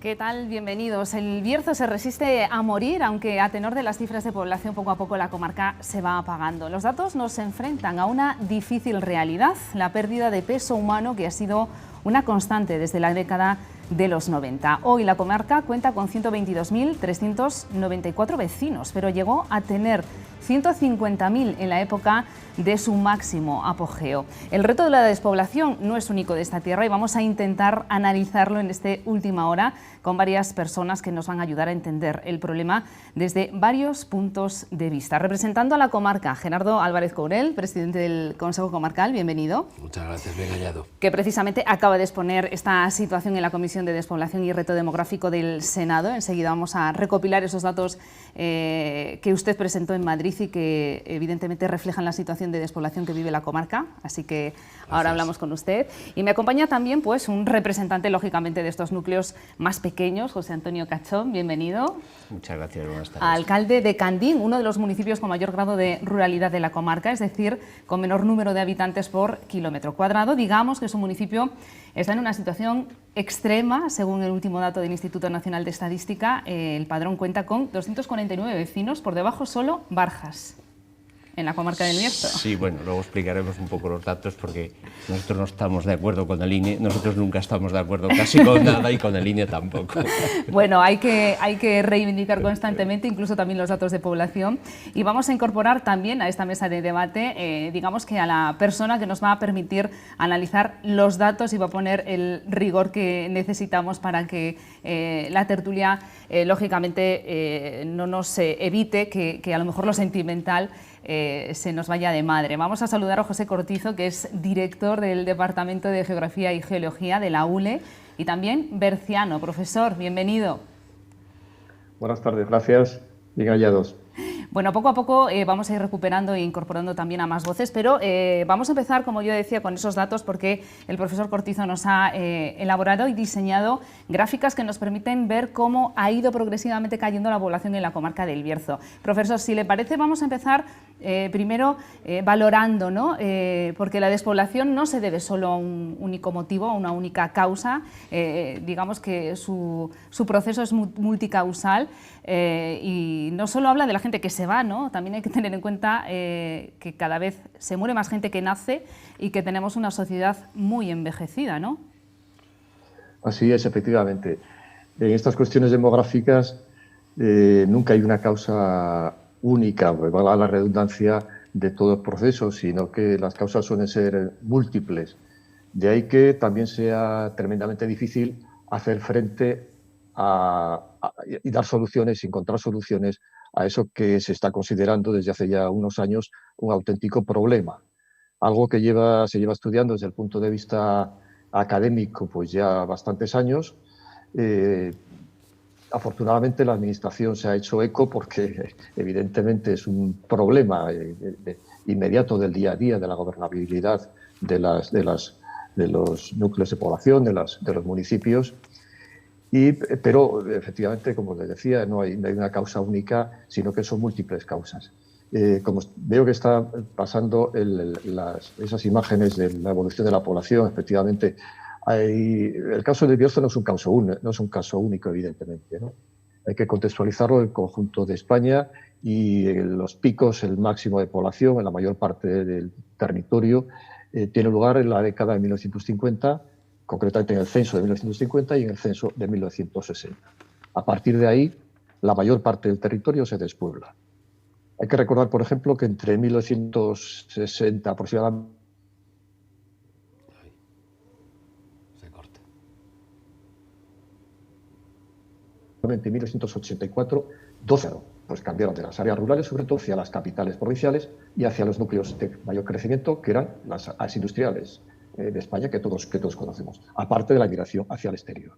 ¿Qué tal? Bienvenidos. El Bierzo se resiste a morir, aunque a tenor de las cifras de población poco a poco la comarca se va apagando. Los datos nos enfrentan a una difícil realidad, la pérdida de peso humano que ha sido una constante desde la década de los 90. Hoy la comarca cuenta con 122.394 vecinos, pero llegó a tener 150.000 en la época de su máximo apogeo. El reto de la despoblación no es único de esta tierra y vamos a intentar analizarlo en esta última hora con varias personas que nos van a ayudar a entender el problema desde varios puntos de vista. Representando a la comarca, Gerardo Álvarez Courel, presidente del Consejo Comarcal, bienvenido. Muchas gracias, bien hallado. Que precisamente acaba de exponer esta situación en la Comisión de Despoblación y Reto Demográfico del Senado. Enseguida vamos a recopilar esos datos que usted presentó en Madrid y que evidentemente reflejan la situación de despoblación que vive la comarca, así que ahora hablamos con usted. Y me acompaña también pues un representante, lógicamente, de estos núcleos más pequeños, José Antonio Cachón, bienvenido. Muchas gracias, buenas tardes. Alcalde de Candín, uno de los municipios con mayor grado de ruralidad de la comarca, es decir, con menor número de habitantes por kilómetro cuadrado. Digamos que su municipio está en una situación extrema, según el último dato del Instituto Nacional de Estadística. El padrón cuenta con 249 vecinos, por debajo solo Barjas, en la comarca del Bierzo. Sí, bueno, luego explicaremos un poco los datos porque nosotros no estamos de acuerdo con el INE, nosotros nunca estamos de acuerdo casi con nada y con el INE tampoco. Bueno, hay que reivindicar constantemente, incluso también los datos de población, y vamos a incorporar también a esta mesa de debate, digamos que a la persona que nos va a permitir analizar los datos y va a poner el rigor que necesitamos para que la tertulia, lógicamente, no nos evite que a lo mejor lo sentimental se nos vaya de madre. Vamos a saludar a José Cortizo, que es director del Departamento de Geografía y Geología de la ULE, y también Berciano, profesor, bienvenido. Buenas tardes, gracias, bien hallados. Bueno, poco a poco vamos a ir recuperando e incorporando también a más voces, pero vamos a empezar, como yo decía, con esos datos porque el profesor Cortizo nos ha elaborado y diseñado gráficas que nos permiten ver cómo ha ido progresivamente cayendo la población en la comarca del Bierzo. Profesor, si le parece, vamos a empezar primero valorando, ¿no? Porque la despoblación no se debe solo a un único motivo, a una única causa. Digamos que su proceso es multicausal y no solo habla de la gente que se va, ¿no? También hay que tener en cuenta que cada vez se muere más gente que nace y que tenemos una sociedad muy envejecida, ¿no? Así es, efectivamente. En estas cuestiones demográficas nunca hay una causa única, valga la redundancia, de todo el proceso, sino que las causas suelen ser múltiples. De ahí que también sea tremendamente difícil hacer frente y dar soluciones, encontrar soluciones a eso que se está considerando desde hace ya unos años un auténtico problema. Algo que se lleva estudiando desde el punto de vista académico pues ya bastantes años. Afortunadamente la Administración se ha hecho eco porque evidentemente es un problema inmediato del día a día de la gobernabilidad de los núcleos de población, de los municipios. Pero efectivamente, como les decía, no hay una causa única, sino que son múltiples causas. Como veo que está pasando esas imágenes de la evolución de la población, efectivamente, el caso del Bierzo no es un caso único, evidentemente, ¿no? Hay que contextualizarlo en el conjunto de España y los picos, el máximo de población en la mayor parte del territorio, tiene lugar en la década de 1950, concretamente en el censo de 1950 y en el censo de 1960. A partir de ahí, la mayor parte del territorio se despuebla. Hay que recordar, por ejemplo, que entre 1960 aproximadamente y 1984, 12 pues cambiaron de las áreas rurales, sobre todo hacia las capitales provinciales y hacia los núcleos de mayor crecimiento, que eran las áreas industriales de España que todos conocemos, aparte de la migración hacia el exterior.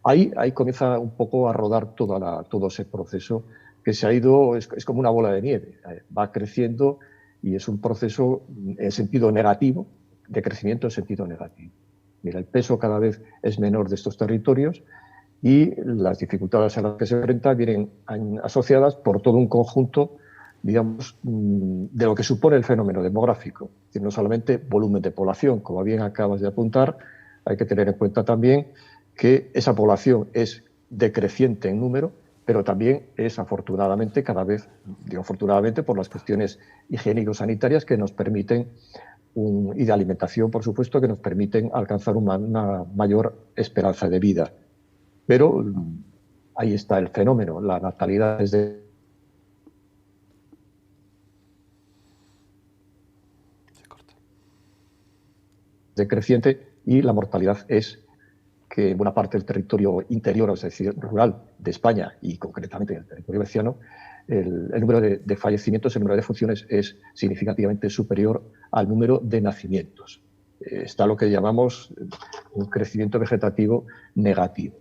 Ahí comienza un poco a rodar todo ese proceso que se ha ido, es como una bola de nieve, va creciendo y es un proceso en sentido negativo, de crecimiento en sentido negativo. Mira, el peso cada vez es menor de estos territorios y las dificultades a las que se enfrenta vienen asociadas por todo un conjunto, digamos, de lo que supone el fenómeno demográfico. Es decir, no solamente volumen de población, como bien acabas de apuntar, hay que tener en cuenta también que esa población es decreciente en número, pero también es afortunadamente cada vez, digo afortunadamente por las cuestiones higiénico-sanitarias que nos permiten, y de alimentación por supuesto, que nos permiten alcanzar una mayor esperanza de vida. Pero ahí está el fenómeno, la natalidad es decreciente y la mortalidad es que en buena parte del territorio interior, es decir, rural de España y concretamente en el territorio veciano, el número de fallecimientos, el número de defunciones es significativamente superior al número de nacimientos. Está lo que llamamos un crecimiento vegetativo negativo.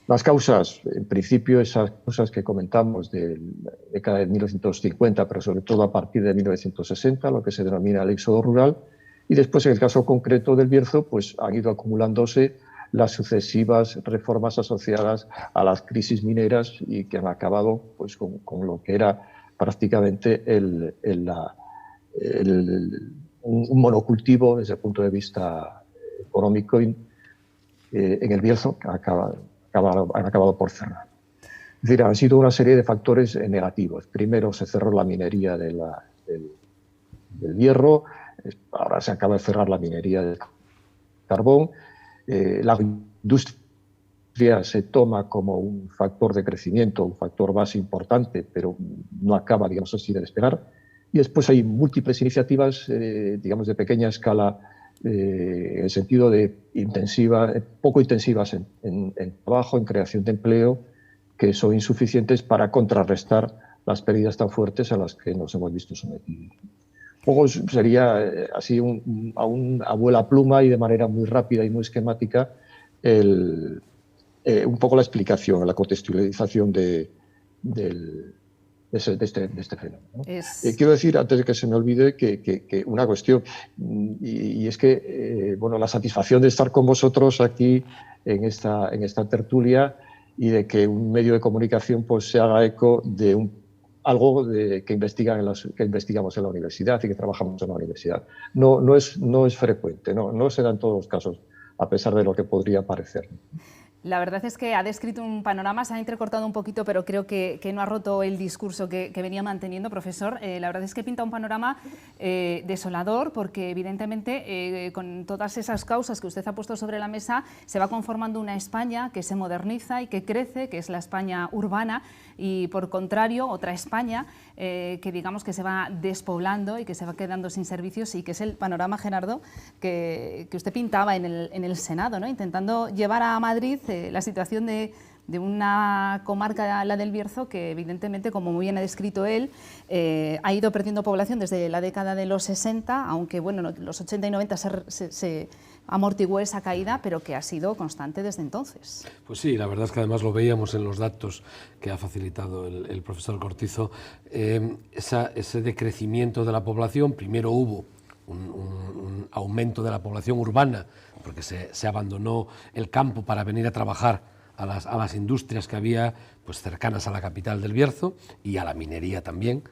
Las causas, en principio, esas causas que comentamos de la década de 1950, pero sobre todo a partir de 1960, lo que se denomina el éxodo rural, y después, en el caso concreto del Bierzo, pues han ido acumulándose las sucesivas reformas asociadas a las crisis mineras y que han acabado pues, con lo que era prácticamente un monocultivo desde el punto de vista económico en el Bierzo, que han acabado por cerrar. Es decir, han sido una serie de factores negativos. Primero se cerró la minería del hierro, ahora se acaba de cerrar la minería del carbón. La industria se toma como un factor de crecimiento, un factor base importante, pero no acaba, digamos así, de despegar. Y después hay múltiples iniciativas, digamos, de pequeña escala, en el sentido de poco intensivas en trabajo, en creación de empleo, que son insuficientes para contrarrestar las pérdidas tan fuertes a las que nos hemos visto sometidos. Un poco sería así a una abuela pluma y de manera muy rápida y muy esquemática un poco la explicación, la contextualización de este fenómeno, ¿no? Quiero decir, antes de que se me olvide, que una cuestión, y es que bueno, la satisfacción de estar con vosotros aquí en esta tertulia y de que un medio de comunicación pues, se haga eco de algo que investigamos en la universidad y que trabajamos en la universidad. No es frecuente, no se da en todos los casos, a pesar de lo que podría parecer. La verdad es que ha descrito un panorama, se ha entrecortado un poquito, pero creo que no ha roto el discurso que venía manteniendo, profesor. La verdad es que pinta un panorama desolador, porque evidentemente con todas esas causas que usted ha puesto sobre la mesa se va conformando una España que se moderniza y que crece, que es la España urbana, y por contrario otra España que digamos que se va despoblando y que se va quedando sin servicios, y que es el panorama, Gerardo, que usted pintaba en el Senado, ¿no? Intentando llevar a Madrid la situación de una comarca, la del Bierzo, que evidentemente, como muy bien ha descrito él, ha ido perdiendo población desde la década de los 60, aunque bueno, los 80 y 90 se amortiguó esa caída, pero que ha sido constante desde entonces. Pues sí, la verdad es que además lo veíamos en los datos que ha facilitado el profesor Cortizo, ese decrecimiento de la población. Primero hubo un aumento de la población urbana, porque se abandonó el campo para venir a trabajar a las industrias que había pues, cercanas a la capital del Bierzo y a la minería también,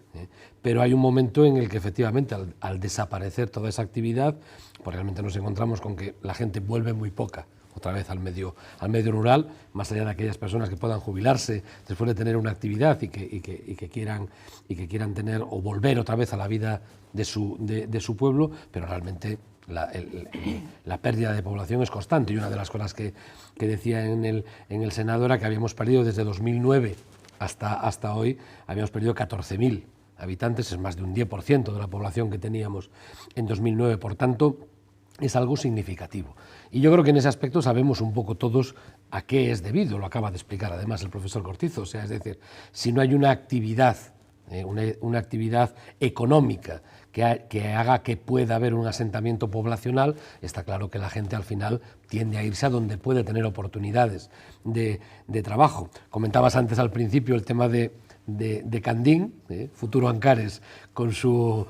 pero hay un momento en el que efectivamente al desaparecer toda esa actividad, pues realmente nos encontramos con que la gente vuelve muy poca otra vez al medio rural, más allá de aquellas personas que puedan jubilarse después de tener una actividad y que quieran tener o volver otra vez a la vida de su pueblo, pero realmente la pérdida de población es constante. Y una de las cosas que decía en el Senado era que habíamos perdido desde 2009 hasta hoy, habíamos perdido 14.000 habitantes, es más de un 10% de la población que teníamos en 2009, por tanto es algo significativo. Y yo creo que en ese aspecto sabemos un poco todos a qué es debido, lo acaba de explicar además el profesor Cortizo, o sea, es decir, si no hay una actividad económica que haga que pueda haber un asentamiento poblacional, está claro que la gente al final tiende a irse a donde puede tener oportunidades de trabajo. Comentabas antes al principio el tema de Candín, futuro Ancares, con su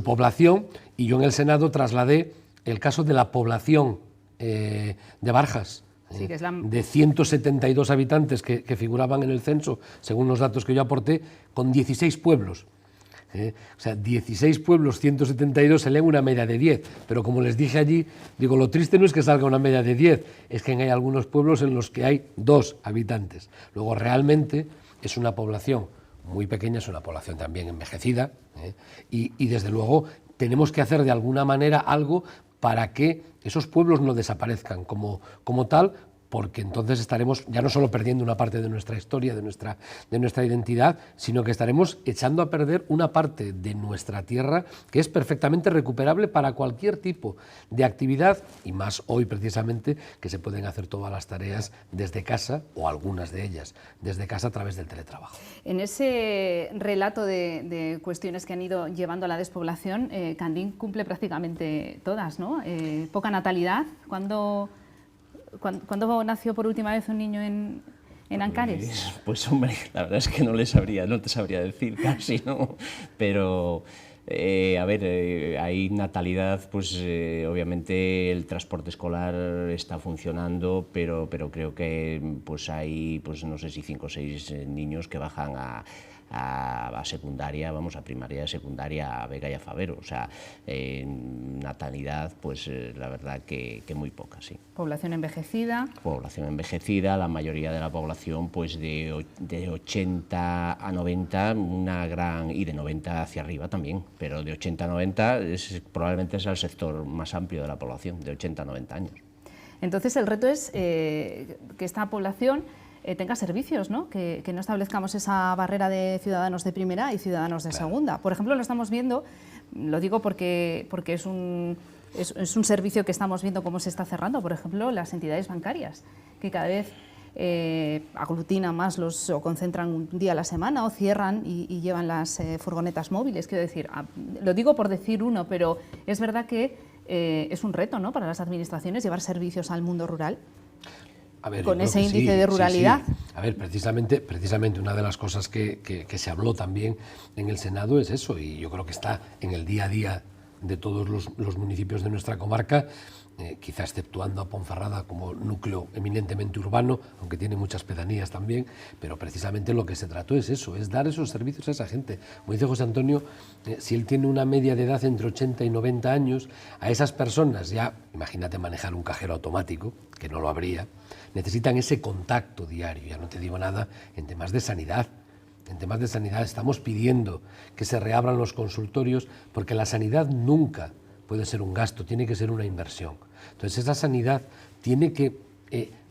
población, y yo en el Senado trasladé el caso de la población de Barjas, sí, que es de 172 habitantes que figuraban en el censo, según los datos que yo aporté, con 16 pueblos. O sea, 16 pueblos, 172 se leen una media de 10, pero como les dije allí, digo, lo triste no es que salga una media de 10, es que hay algunos pueblos en los que hay 2 habitantes. Luego, realmente es una población muy pequeña, es una población también envejecida, y desde luego tenemos que hacer de alguna manera algo para que esos pueblos no desaparezcan como tal, porque entonces estaremos ya no solo perdiendo una parte de nuestra historia, de nuestra identidad, sino que estaremos echando a perder una parte de nuestra tierra que es perfectamente recuperable para cualquier tipo de actividad, y más hoy precisamente que se pueden hacer todas las tareas desde casa, o algunas de ellas desde casa, a través del teletrabajo. En ese relato de cuestiones que han ido llevando a la despoblación, Candín cumple prácticamente todas, ¿no? Poca natalidad. ¿Cuándo nació por última vez un niño en Ancares? Pues hombre, la verdad es que no te sabría decir casi, ¿no? Pero, a ver, hay natalidad, pues obviamente el transporte escolar está funcionando, pero creo que pues hay, pues no sé si 5 o 6 niños que bajan a secundaria, vamos, a primaria, secundaria, a Vega y a Favero. O sea, natalidad, pues la verdad que muy poca, sí. Población envejecida. Población envejecida, la mayoría de la población pues de 80 a 90, y de 90 hacia arriba también, pero de 80 a 90 probablemente es el sector más amplio de la población, de 80 a 90 años. Entonces el reto es que esta población tenga servicios, ¿no? Que no establezcamos esa barrera de ciudadanos de primera y ciudadanos de segunda. Por ejemplo, lo estamos viendo, lo digo porque es un servicio que estamos viendo cómo se está cerrando, por ejemplo, las entidades bancarias, que cada vez aglutinan más o concentran un día a la semana o cierran y llevan las furgonetas móviles. Quiero decir, lo digo por decir uno, pero es verdad que es un reto, ¿no?, para las administraciones llevar servicios al mundo rural. A ver, con ese índice de ruralidad. Sí. A ver, precisamente una de las cosas que se habló también en el Senado es eso, y yo creo que está en el día a día de todos los municipios de nuestra comarca, quizá exceptuando a Ponferrada como núcleo eminentemente urbano, aunque tiene muchas pedanías también, pero precisamente lo que se trató es eso, es dar esos servicios a esa gente. Como dice José Antonio, si él tiene una media de edad entre 80 y 90 años, a esas personas ya, imagínate manejar un cajero automático, que no lo habría, necesitan ese contacto diario, ya no te digo nada en temas de sanidad. En temas de sanidad estamos pidiendo que se reabran los consultorios, porque la sanidad nunca puede ser un gasto, tiene que ser una inversión. Entonces esa sanidad tiene que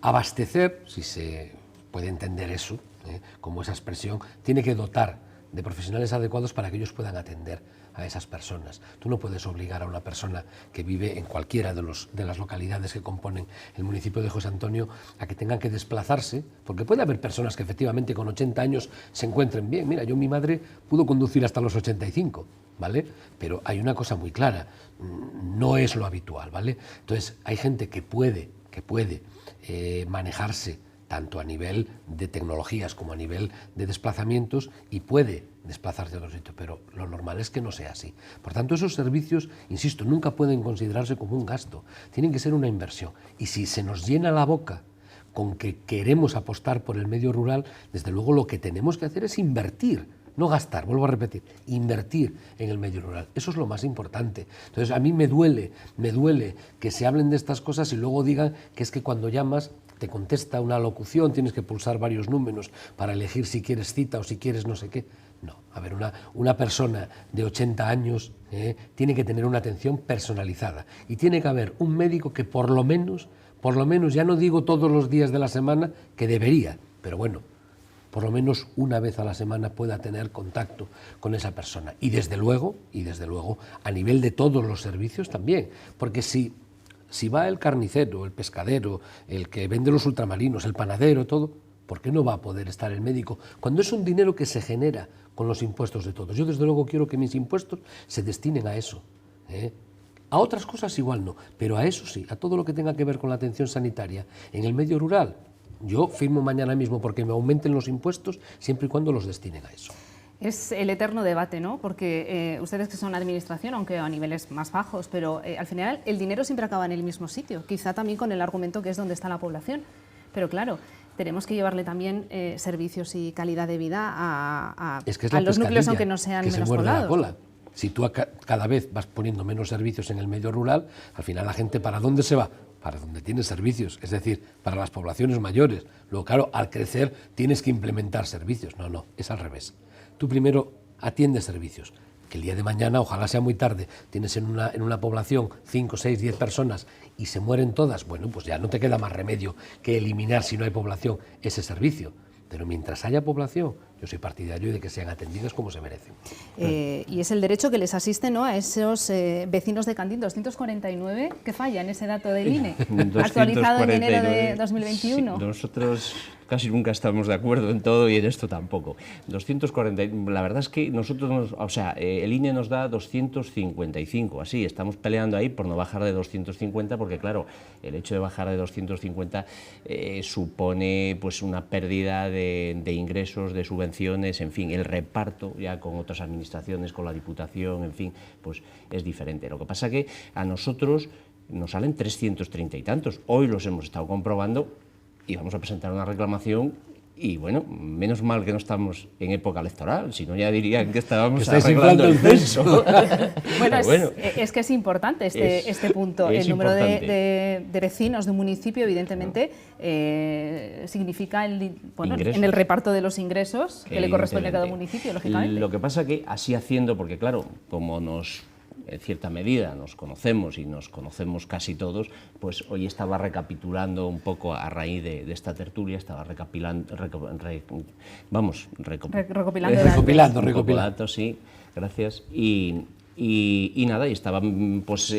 abastecer, si se puede entender eso, como esa expresión, tiene que dotar de profesionales adecuados para que ellos puedan atender a esas personas. Tú no puedes obligar a una persona que vive en cualquiera de las localidades que componen el municipio de José Antonio a que tengan que desplazarse, porque puede haber personas que efectivamente con 80 años se encuentren bien. Mira, mi madre pudo conducir hasta los 85, ¿vale? Pero hay una cosa muy clara, no es lo habitual, ¿vale? Entonces hay gente que puede manejarse tanto a nivel de tecnologías como a nivel de desplazamientos, y puede desplazarse a otro sitio, pero lo normal es que no sea así. Por tanto, esos servicios, insisto, nunca pueden considerarse como un gasto, tienen que ser una inversión. Y si se nos llena la boca con que queremos apostar por el medio rural, desde luego lo que tenemos que hacer es invertir, no gastar, vuelvo a repetir, invertir en el medio rural. Eso es lo más importante. Entonces, a mí me duele que se hablen de estas cosas y luego digan que es que cuando llamas te contesta una locución, tienes que pulsar varios números para elegir si quieres cita o si quieres no sé qué. No, a ver, una persona de 80 años tiene que tener una atención personalizada, y tiene que haber un médico que por lo menos, ya no digo todos los días de la semana, que debería, pero bueno, por lo menos una vez a la semana pueda tener contacto con esa persona. Y desde luego, a nivel de todos los servicios también, porque si va el carnicero, el pescadero, el que vende los ultramarinos, el panadero, todo, ¿por qué no va a poder estar el médico? Cuando es un dinero que se genera con los impuestos de todos. Yo desde luego quiero que mis impuestos se destinen a eso. A otras cosas igual no, pero a eso sí, a todo lo que tenga que ver con la atención sanitaria en el medio rural. Yo firmo mañana mismo porque me aumenten los impuestos siempre y cuando los destinen a eso. Es el eterno debate, ¿no? Porque ustedes que son administración, aunque a niveles más bajos, pero al final el dinero siempre acaba en el mismo sitio, quizá también con el argumento que es donde está la población. Pero claro, tenemos que llevarle también servicios y calidad de vida a Es que es a la los núcleos, pescadilla aunque no sean que se menos muerde la poblados. cola. Si tú cada vez vas poniendo menos servicios en el medio rural, al final la gente, ¿para dónde se va? Para donde tiene servicios, es decir, para las poblaciones mayores. Luego, claro, al crecer tienes que implementar servicios. No, es al revés. Tú primero atiendes servicios, que el día de mañana, ojalá sea muy tarde, tienes en una población 5, 6, 10 personas y se mueren todas, bueno, pues ya no te queda más remedio que eliminar, si no hay población, ese servicio. Pero mientras haya población, yo soy partidario de que sean atendidos como se merecen. Y es el derecho que les asiste, ¿no?, a esos vecinos de Candín, 249, que falla en ese dato del INE, actualizado en enero de 2021. Sí, nosotros casi nunca estamos de acuerdo en todo y en esto tampoco. 240, la verdad es que nosotros, el INE nos da 255, así, estamos peleando ahí por no bajar de 250, porque claro, el hecho de bajar de 250 supone pues una pérdida de ingresos, de subvenciones, en fin, el reparto ya con otras administraciones, con la Diputación, en fin, pues es diferente. Lo que pasa que a nosotros nos salen 330 y tantos, hoy los hemos estado comprobando y vamos a presentar una reclamación y bueno, menos mal que no estamos en época electoral, si no ya dirían que estábamos arreglando el censo. Bueno, es que es importante este punto. El número de vecinos de un municipio, evidentemente, significa en el reparto de los ingresos que le corresponde a cada municipio, lógicamente. Lo que pasa que así haciendo, porque claro, como en cierta medida nos conocemos y nos conocemos casi todos, pues hoy estaba recapitulando un poco a raíz de esta tertulia, estaba recopilando datos, sí, gracias, y nada, y estaba pues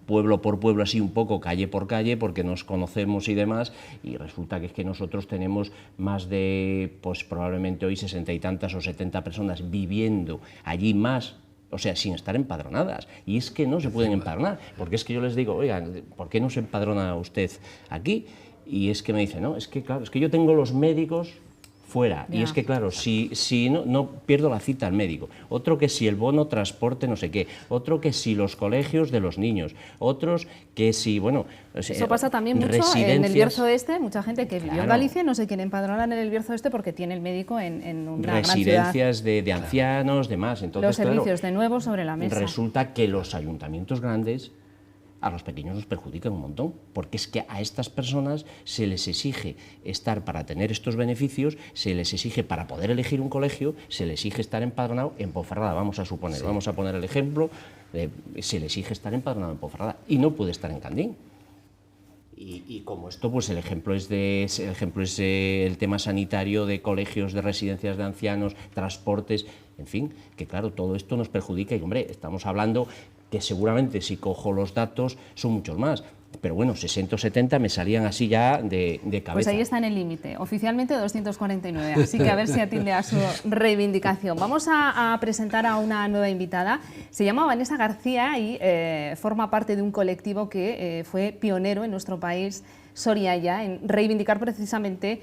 pueblo por pueblo, así un poco, calle por calle, porque nos conocemos y demás, y resulta que es que nosotros tenemos más de, pues probablemente hoy 60 y tantas o 70 personas viviendo allí más, o sea, sin estar empadronadas. Y es que no se pueden empadronar, porque es que yo les digo, oigan, ¿por qué no se empadrona usted aquí? Y es que me dicen, no, es que claro, es que yo tengo los médicos fuera, y es que claro, si no pierdo la cita al médico, otro que si el bono transporte no sé qué, otro que si los colegios de los niños, otros que si, bueno... Eso pasa también mucho en el Bierzo Este, mucha gente que vivió en Galicia no se quiere empadronar en el Bierzo Este porque tiene el médico en una residencias de ancianos, demás. Entonces, los servicios de nuevo sobre la mesa. Resulta que los ayuntamientos grandes a los pequeños nos perjudican un montón, porque es que a estas personas se les exige estar para tener estos beneficios, se les exige para poder elegir un colegio, se les exige estar empadronado en Ponferrada, vamos a suponer, vamos a poner el ejemplo, se les exige estar empadronado en Ponferrada y no puede estar en Candín. Y como esto, pues el ejemplo es el tema sanitario de colegios, de residencias de ancianos, transportes, en fin, que claro, todo esto nos perjudica y, hombre, estamos hablando que seguramente si cojo los datos son muchos más, pero bueno, 60 o 70 me salían así ya de cabeza. Pues ahí está en el límite, oficialmente 249, así que a ver si atiende a su reivindicación. Vamos a presentar a una nueva invitada, se llama Vanessa García y forma parte de un colectivo que fue pionero en nuestro país, Soria Ya, en reivindicar precisamente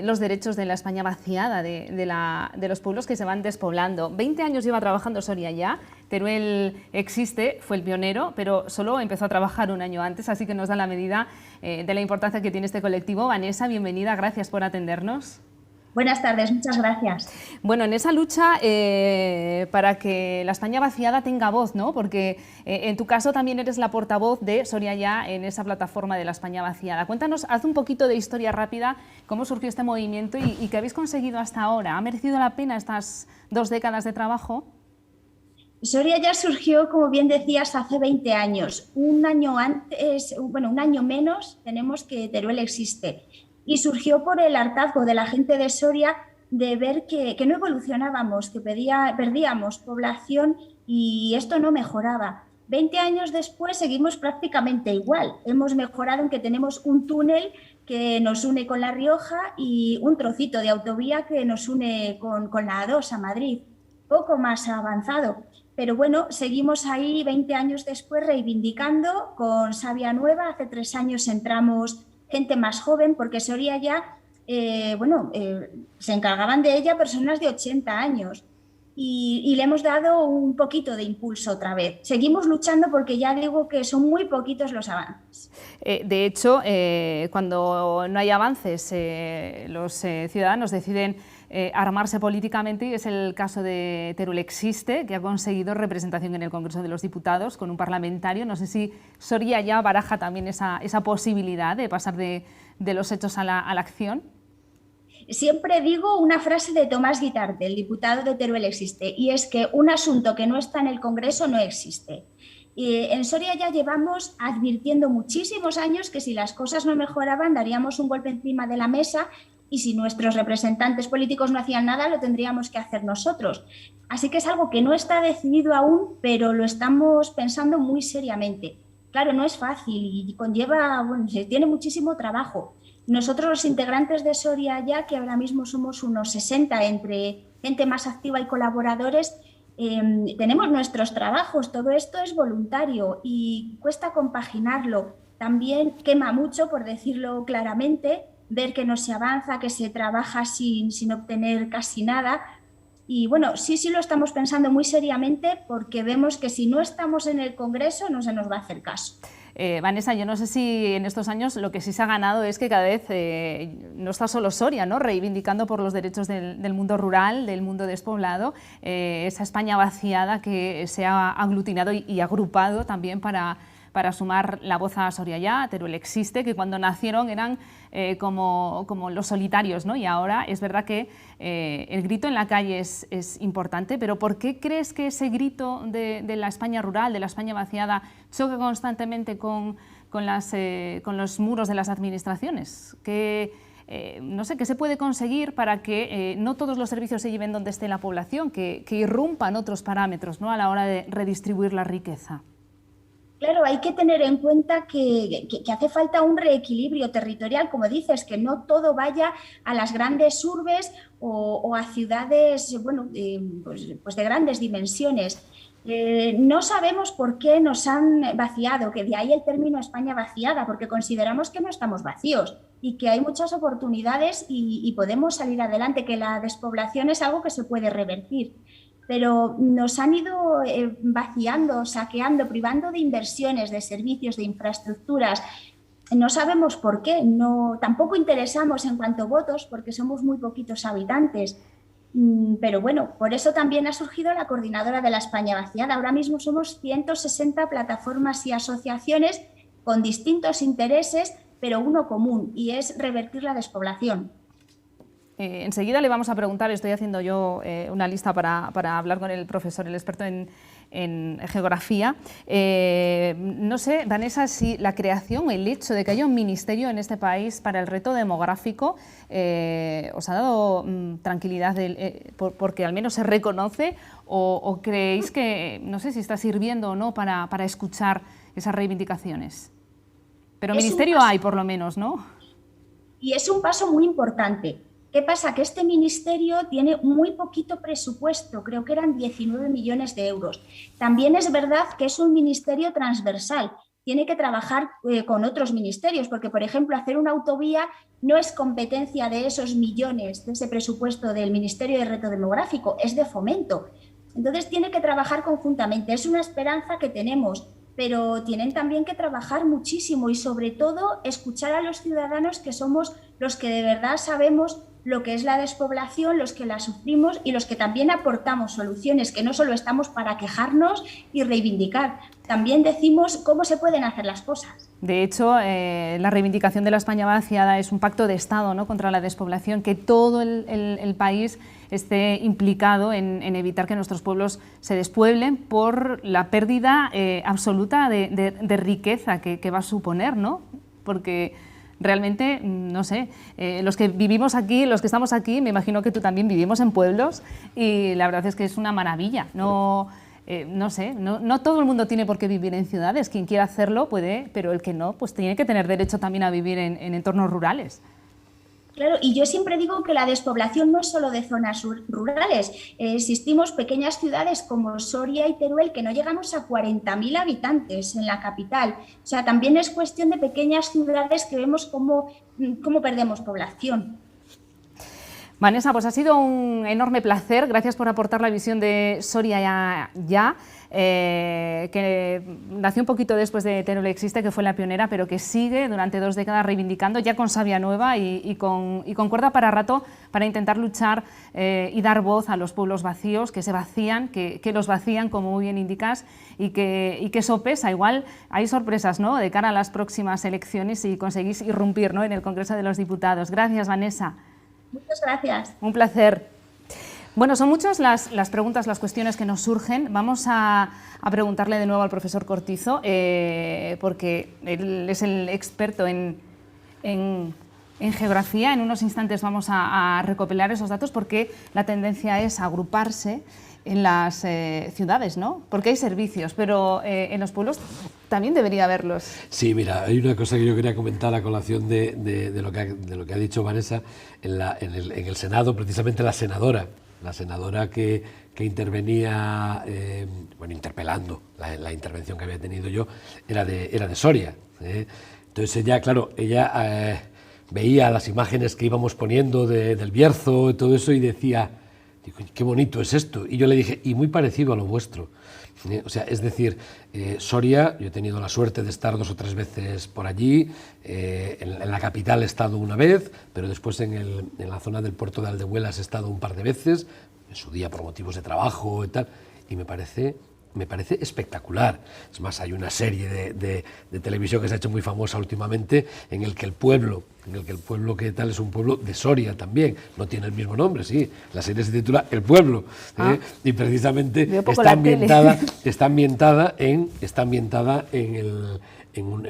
los derechos de la España vaciada, de los pueblos que se van despoblando. 20 años lleva trabajando Soria Ya, Teruel existe, fue el pionero, pero solo empezó a trabajar un año antes, así que nos da la medida de la importancia que tiene este colectivo. Vanessa, bienvenida, gracias por atendernos. Buenas tardes, muchas gracias. Bueno, en esa lucha para que la España vaciada tenga voz, ¿no? Porque en tu caso también eres la portavoz de Soria Ya en esa plataforma de la España vaciada. Cuéntanos, haz un poquito de historia rápida, cómo surgió este movimiento y qué habéis conseguido hasta ahora. ¿Ha merecido la pena estas 2 décadas de trabajo? Soria Ya surgió, como bien decías, hace 20 años. Un año antes, bueno, un año menos tenemos que Teruel existe. Y surgió por el hartazgo de la gente de Soria de ver que no evolucionábamos, que perdíamos población y esto no mejoraba. 20 años después seguimos prácticamente igual. Hemos mejorado en que tenemos un túnel que nos une con La Rioja y un trocito de autovía que nos une con la A2 a Madrid. Poco más avanzado. Pero bueno, seguimos ahí 20 años después reivindicando con Savia Nueva. Hace 3 años entramos gente más joven, porque Soria Ya, se encargaban de ella personas de 80 años. y le hemos dado un poquito de impulso otra vez. Seguimos luchando porque ya digo que son muy poquitos los avances. De hecho, cuando no hay avances, los ciudadanos deciden armarse políticamente, y es el caso de Teruel Existe, que ha conseguido representación en el Congreso de los Diputados con un parlamentario. No sé si Soria ya baraja también esa posibilidad de pasar de los hechos a la acción. Siempre digo una frase de Tomás Guitarte, el diputado de Teruel Existe, y es que un asunto que no está en el Congreso no existe. En Soria ya llevamos advirtiendo muchísimos años que si las cosas no mejoraban daríamos un golpe encima de la mesa, y si nuestros representantes políticos no hacían nada lo tendríamos que hacer nosotros. Así que es algo que no está decidido aún, pero lo estamos pensando muy seriamente. Claro, no es fácil y conlleva, se tiene muchísimo trabajo. Nosotros, los integrantes de Soria Ya, que ahora mismo somos unos 60 entre gente más activa y colaboradores, tenemos nuestros trabajos, todo esto es voluntario y cuesta compaginarlo. También quema mucho, por decirlo claramente, ver que no se avanza, que se trabaja sin obtener casi nada. Y bueno, sí lo estamos pensando muy seriamente porque vemos que si no estamos en el Congreso no se nos va a hacer caso. Vanessa, yo no sé si en estos años lo que sí se ha ganado es que cada vez no está solo Soria, ¿no?, reivindicando por los derechos del mundo rural, del mundo despoblado, esa España vaciada que se ha aglutinado y agrupado también para sumar la voz a Soria Ya, Teruel Existe, que cuando nacieron eran como los solitarios, ¿no? Y ahora es verdad que el grito en la calle es importante, pero ¿por qué crees que ese grito de la España rural, de la España vaciada, choca constantemente con los muros de las administraciones? No sé, ¿qué se puede conseguir para que no todos los servicios se lleven donde esté la población, que irrumpan otros parámetros, ¿no?, a la hora de redistribuir la riqueza? Claro, hay que tener en cuenta que hace falta un reequilibrio territorial, como dices, que no todo vaya a las grandes urbes o a ciudades, bueno, pues de grandes dimensiones. No sabemos por qué nos han vaciado, que de ahí el término España vaciada, porque consideramos que no estamos vacíos y que hay muchas oportunidades y podemos salir adelante, que la despoblación es algo que se puede revertir. Pero nos han ido vaciando, saqueando, privando de inversiones, de servicios, de infraestructuras. No sabemos por qué, tampoco interesamos en cuanto a votos porque somos muy poquitos habitantes. Pero bueno, por eso también ha surgido la Coordinadora de la España Vaciada. Ahora mismo somos 160 plataformas y asociaciones con distintos intereses, pero uno común, y es revertir la despoblación. Enseguida le vamos a preguntar, estoy haciendo yo una lista para hablar con el profesor, el experto en geografía. No sé, Vanessa, si la creación, el hecho de que haya un ministerio en este país para el reto demográfico os ha dado tranquilidad porque al menos se reconoce, o creéis que, no sé si está sirviendo o no para escuchar esas reivindicaciones. Pero ministerio hay, por lo menos, ¿no? Y es un paso muy importante. ¿Qué pasa? Que este ministerio tiene muy poquito presupuesto, creo que eran 19 millones de euros. También es verdad que es un ministerio transversal, tiene que trabajar con otros ministerios, porque, por ejemplo, hacer una autovía no es competencia de esos millones, de ese presupuesto del Ministerio de Reto Demográfico, es de Fomento. Entonces tiene que trabajar conjuntamente, es una esperanza que tenemos, pero tienen también que trabajar muchísimo y, sobre todo, escuchar a los ciudadanos, que somos los que de verdad sabemos lo que es la despoblación, los que la sufrimos y los que también aportamos soluciones, que no solo estamos para quejarnos y reivindicar, también decimos cómo se pueden hacer las cosas. De hecho, la reivindicación de la España vaciada es un pacto de Estado, ¿no?, contra la despoblación, que todo el país esté implicado en evitar que nuestros pueblos se despueblen por la pérdida absoluta de riqueza que va a suponer, ¿no? Porque realmente, no sé, los que vivimos aquí, los que estamos aquí, me imagino que tú también vivimos en pueblos, y la verdad es que es una maravilla. No sé, no todo el mundo tiene por qué vivir en ciudades. Quien quiera hacerlo puede, pero el que no, pues tiene que tener derecho también a vivir en entornos rurales. Claro, y yo siempre digo que la despoblación no es solo de zonas rurales. Existimos pequeñas ciudades como Soria y Teruel que no llegamos a 40.000 habitantes en la capital. O sea, también es cuestión de pequeñas ciudades que vemos cómo perdemos población. Vanessa, pues ha sido un enorme placer. Gracias por aportar la visión de Soria Ya, que nació un poquito después de Teruel Existe, que fue la pionera, pero que sigue durante 2 décadas reivindicando, ya con savia nueva y con cuerda para rato, para intentar luchar y dar voz a los pueblos vacíos, que se vacían, que los vacían, como muy bien indicas, y que eso pesa. Igual hay sorpresas, ¿no?, de cara a las próximas elecciones y conseguís irrumpir, ¿no?, en el Congreso de los Diputados. Gracias, Vanessa. Muchas gracias. Un placer. Bueno, son muchas las preguntas, las cuestiones que nos surgen. Vamos a preguntarle de nuevo al profesor Cortizo, porque él es el experto en geografía. En unos instantes vamos a recopilar esos datos, porque la tendencia es agruparse en las ciudades, ¿no? Porque hay servicios, pero en los pueblos también debería haberlos. Sí, mira, hay una cosa que yo quería comentar a colación de lo que ha dicho Vanessa. En el Senado, precisamente la senadora que intervenía, interpelando la intervención que había tenido yo, era de Soria. Entonces ella, claro, veía las imágenes que íbamos poniendo del Bierzo y todo eso y decía, qué bonito es esto. Y yo le dije, y muy parecido a lo vuestro. O sea, es decir, Soria, yo he tenido la suerte de estar 2 o 3 veces por allí, en la capital he estado una vez, pero después en la zona del puerto de Aldehuelas he estado un par de veces, en su día por motivos de trabajo y tal, y me parece espectacular. Es más, hay una serie de televisión que se ha hecho muy famosa últimamente, en el que el pueblo que tal es un pueblo de Soria también, no tiene el mismo nombre, sí, la serie se titula El Pueblo, y precisamente está ambientada en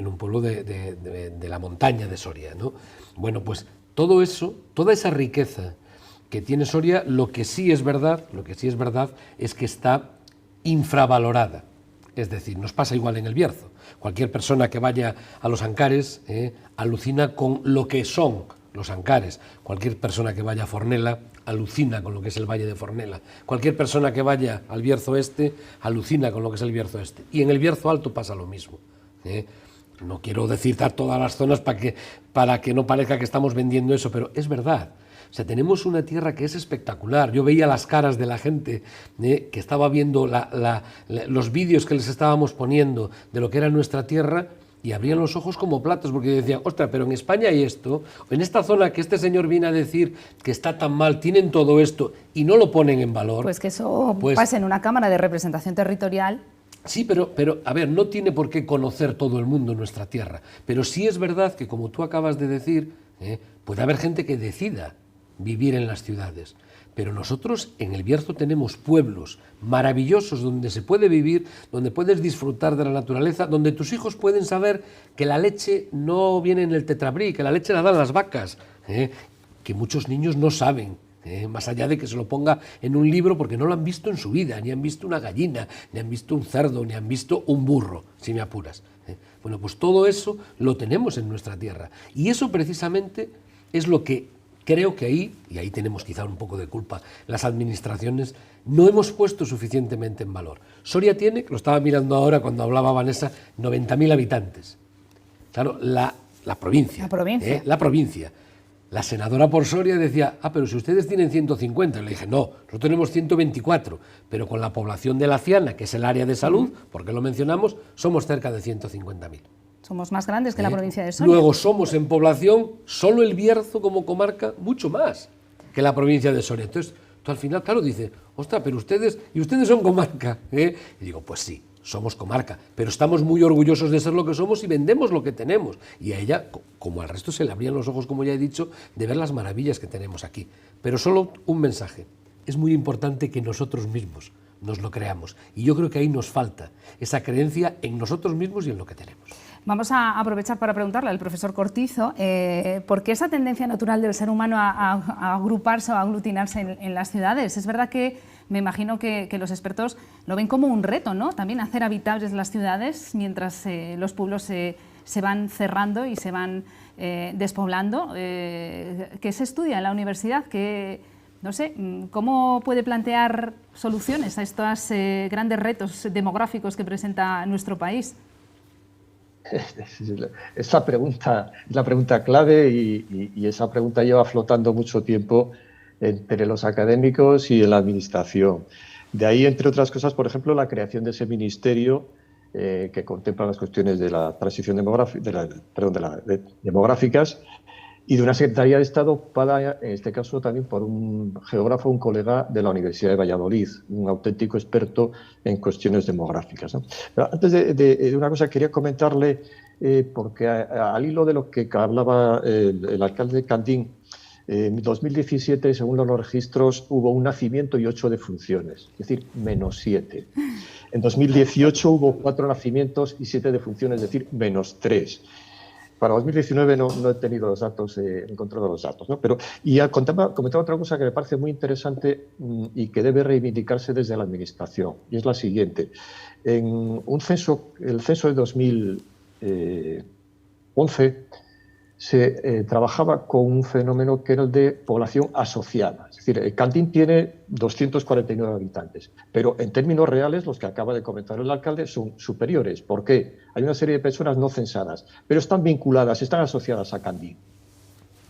un pueblo de la montaña de Soria, ¿no? Bueno, pues todo eso, toda esa riqueza que tiene Soria, lo que sí es verdad es que está infravalorada. Es decir, nos pasa igual en el Bierzo. Cualquier persona que vaya a los Ancares alucina con lo que son los Ancares. Cualquier persona que vaya a Fornela alucina con lo que es el Valle de Fornela. Cualquier persona que vaya al Bierzo Este alucina con lo que es el Bierzo Este. Y en el Bierzo Alto pasa lo mismo. No quiero decir todas las zonas para que no parezca que estamos vendiendo eso, pero es verdad. O sea, tenemos una tierra que es espectacular. Yo veía las caras de la gente que estaba viendo los vídeos que les estábamos poniendo de lo que era nuestra tierra, y abrían los ojos como platos, porque decían, ostras, pero en España hay esto, en esta zona que este señor viene a decir que está tan mal, tienen todo esto y no lo ponen en valor. Pues que eso pase en una Cámara de Representación Territorial. Sí, pero, a ver, no tiene por qué conocer todo el mundo nuestra tierra, pero sí es verdad que, como tú acabas de decir, puede haber gente que decida vivir en las ciudades, pero nosotros en el Bierzo tenemos pueblos maravillosos donde se puede vivir, donde puedes disfrutar de la naturaleza, donde tus hijos pueden saber que la leche no viene en el tetrabrí, que la leche la dan las vacas, que muchos niños no saben, más allá de que se lo ponga en un libro, porque no lo han visto en su vida, ni han visto una gallina, ni han visto un cerdo, ni han visto un burro, si me apuras. Bueno, pues todo eso lo tenemos en nuestra tierra, y eso precisamente es lo que creo que ahí tenemos quizá un poco de culpa, las administraciones no hemos puesto suficientemente en valor. Soria tiene, lo estaba mirando ahora cuando hablaba Vanessa, 90.000 habitantes. Claro, la provincia. La provincia. La senadora por Soria decía, pero si ustedes tienen 150, le dije, no, nosotros tenemos 124, pero con la población de La Ciana, que es el área de salud, porque lo mencionamos, somos cerca de 150.000. Somos más grandes que la provincia de Soria. Luego somos en población, solo el Bierzo como comarca, mucho más que la provincia de Soria. Entonces, tú al final, claro, dices, ostras, pero ustedes son comarca. Y digo, pues sí, somos comarca, pero estamos muy orgullosos de ser lo que somos y vendemos lo que tenemos. Y a ella, como al resto, se le abrían los ojos, como ya he dicho, de ver las maravillas que tenemos aquí. Pero solo un mensaje. Es muy importante que nosotros mismos nos lo creamos. Y yo creo que ahí nos falta esa creencia en nosotros mismos y en lo que tenemos. Vamos a aprovechar para preguntarle al profesor Cortizo por qué esa tendencia natural del ser humano a agruparse o a aglutinarse en las ciudades. Es verdad que me imagino que los expertos lo ven como un reto, ¿no? También hacer habitables las ciudades mientras los pueblos se van cerrando y se van despoblando. ¿Qué se estudia en la universidad? No sé, ¿cómo puede plantear soluciones a estos grandes retos demográficos que presenta nuestro país? Esa pregunta es la pregunta clave y esa pregunta lleva flotando mucho tiempo entre los académicos y la administración. De ahí, entre otras cosas, por ejemplo, la creación de ese ministerio que contempla las cuestiones de la transición demográficas, y de una Secretaría de Estado ocupada, en este caso también por un geógrafo, un colega de la Universidad de Valladolid, un auténtico experto en cuestiones demográficas, ¿no? Pero antes de una cosa, quería comentarle, porque al hilo de lo que hablaba el alcalde de Candín, en 2017, según los registros, hubo un nacimiento y 8 defunciones, es decir, -7. En 2018 hubo 4 nacimientos y 7 defunciones, es decir, -3. Para 2019 no he tenido los datos, encontrado los datos, ¿no? Pero, y comentaba otra cosa que me parece muy interesante y que debe reivindicarse desde la Administración, y es la siguiente. En el censo de 2011, se trabajaba con un fenómeno que era el de población asociada. Es decir, Candín tiene 249 habitantes, pero en términos reales, los que acaba de comentar el alcalde son superiores. ¿Por qué? Hay una serie de personas no censadas, pero están vinculadas, están asociadas a Candín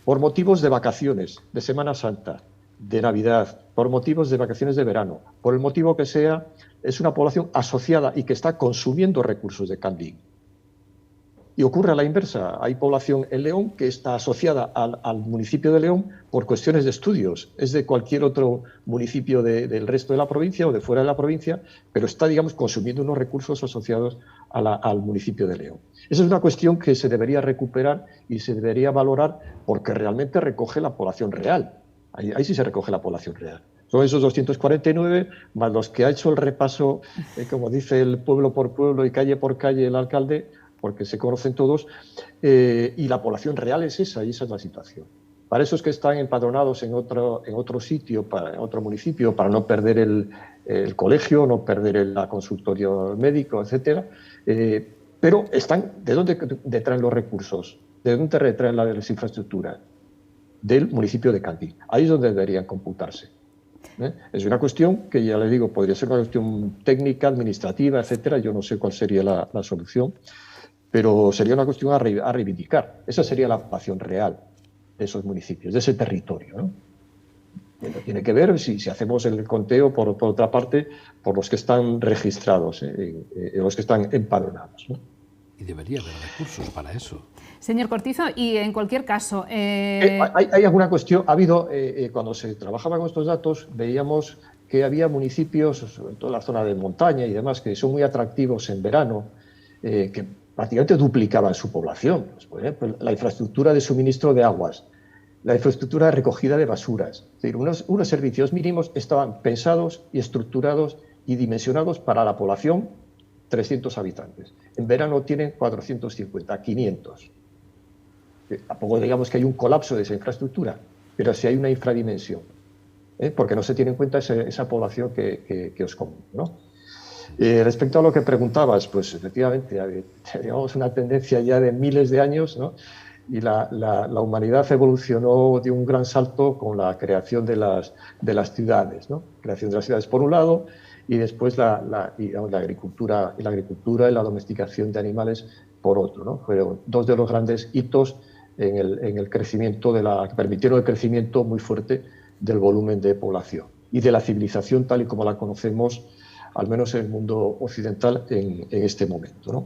por motivos de vacaciones, de Semana Santa, de Navidad, por motivos de vacaciones de verano, por el motivo que sea, es una población asociada y que está consumiendo recursos de Candín. Y ocurre a la inversa. Hay población en León que está asociada al municipio de León por cuestiones de estudios. Es de cualquier otro municipio del resto de la provincia o de fuera de la provincia, pero está, digamos, consumiendo unos recursos asociados al municipio de León. Esa es una cuestión que se debería recuperar y se debería valorar porque realmente recoge la población real. Ahí sí se recoge la población real. Son esos 249, más los que ha hecho el repaso, como dice, el pueblo por pueblo y calle por calle el alcalde, porque se conocen todos, y la población real es esa, y esa es la situación. Para esos que están empadronados en otro sitio, en otro municipio, para no perder el colegio, no perder el consultorio médico, etcétera, pero ¿de dónde traen los recursos? ¿De dónde retraen las infraestructuras? Del municipio de Candín. Ahí es donde deberían computarse. Es una cuestión que, ya le digo, podría ser una cuestión técnica, administrativa, etcétera. Yo no sé cuál sería la solución, pero sería una cuestión a reivindicar. Esa sería la población real de esos municipios, de ese territorio, ¿no? Tiene que ver, si hacemos el conteo, por otra parte, por los que están registrados, los que están empadronados, ¿no? Y debería haber recursos para eso. Señor Cortizo, y en cualquier caso... Hay alguna cuestión. Ha habido, cuando se trabajaba con estos datos, veíamos que había municipios, sobre todo en la zona de montaña y demás, que son muy atractivos en verano, que prácticamente duplicaban su población. Pues, por ejemplo, la infraestructura de suministro de aguas, la infraestructura de recogida de basuras. Es decir, unos servicios mínimos estaban pensados y estructurados y dimensionados para la población 300 habitantes. En verano tienen 450, 500. Tampoco digamos que hay un colapso de esa infraestructura, pero sí hay una infradimensión, porque no se tiene en cuenta esa población que os comento, ¿no? Respecto a lo que preguntabas, pues efectivamente tenemos una tendencia ya de miles de años, ¿no? Y la humanidad evolucionó de un gran salto con la creación de las ciudades, ¿no? Creación de las ciudades por un lado, y después la agricultura y la domesticación de animales por otro, ¿no? Fueron dos de los grandes hitos en el crecimiento que permitieron el crecimiento muy fuerte del volumen de población y de la civilización tal y como la conocemos, al menos en el mundo occidental en este momento, ¿no?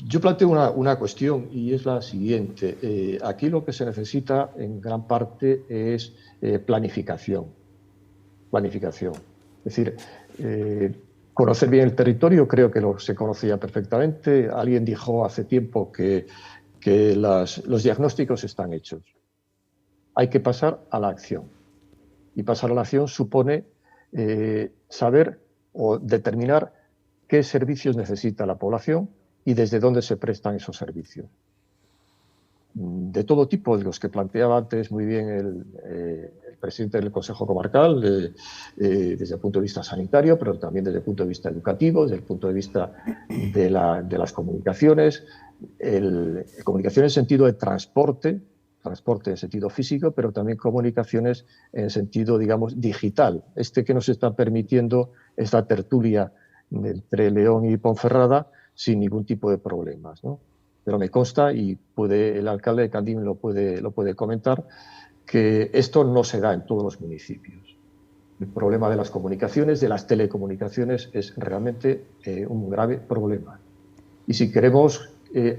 Yo planteo una cuestión y es la siguiente. Aquí lo que se necesita en gran parte es planificación. Planificación. Es decir, conocer bien el territorio, creo que se conocía perfectamente. Alguien dijo hace tiempo que los diagnósticos están hechos. Hay que pasar a la acción. Y pasar a la acción supone saber o determinar qué servicios necesita la población y desde dónde se prestan esos servicios. De todo tipo, de los que planteaba antes muy bien el presidente del Consejo Comarcal, desde el punto de vista sanitario, pero también desde el punto de vista educativo, desde el punto de vista de las comunicaciones, comunicación en sentido de transporte en sentido físico, pero también comunicaciones en sentido, digamos, digital. Que nos está permitiendo esta tertulia entre León y Ponferrada sin ningún tipo de problemas, ¿no? Pero me consta, y el alcalde de Candín lo puede comentar, que esto no se da en todos los municipios. El problema de las comunicaciones, de las telecomunicaciones, es realmente un grave problema. Y si queremos